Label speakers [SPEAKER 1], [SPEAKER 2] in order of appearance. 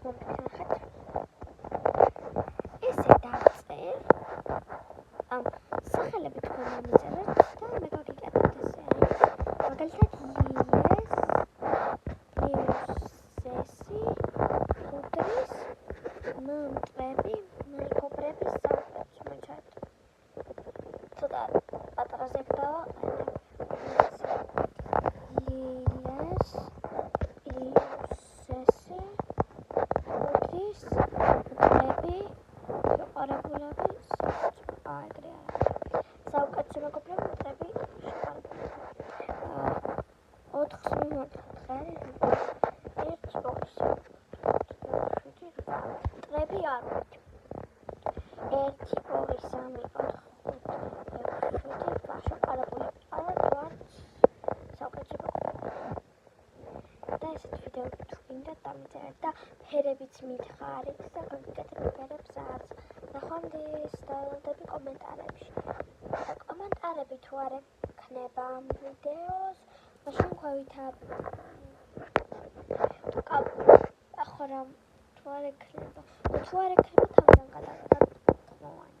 [SPEAKER 1] მომქნახეთ. ესე დავწერ. სახელები თქვენ ამიწერეთ და მე გაგიკეთებთ ესე. მაგალითად ლიუსესი, უდრის, მტრები, მეგობრების საუბრებს მოჩვენეთ. ცოტა პატრაზე დავაყენებ. ლიუსესი, უდრის, მტრები, შეყარებულები, ეგრე არა. საუკეთესო მეგობრები, მტრები, შეყარებულები. 4-ს მიმოთხარ. მტრები არ ვართ. 1, 2, 3, 4, 5, 6, 7, 8 შეყარებულები არ ვართ. საუკეთესო მეგობრები. და ესეთ ვიდეო თქვინდა დამიწერეთ და ფერებიც მითხარით და გაგიკეთებთ ფერებს არც. ნახვამდის დაელოდები კომენტარებში. კომენტარები თუ არ ექნება ამ ვიდეოს, მაშინ ხვევითა ახლა თუ არ ექნება თავიდან გადავიღებ.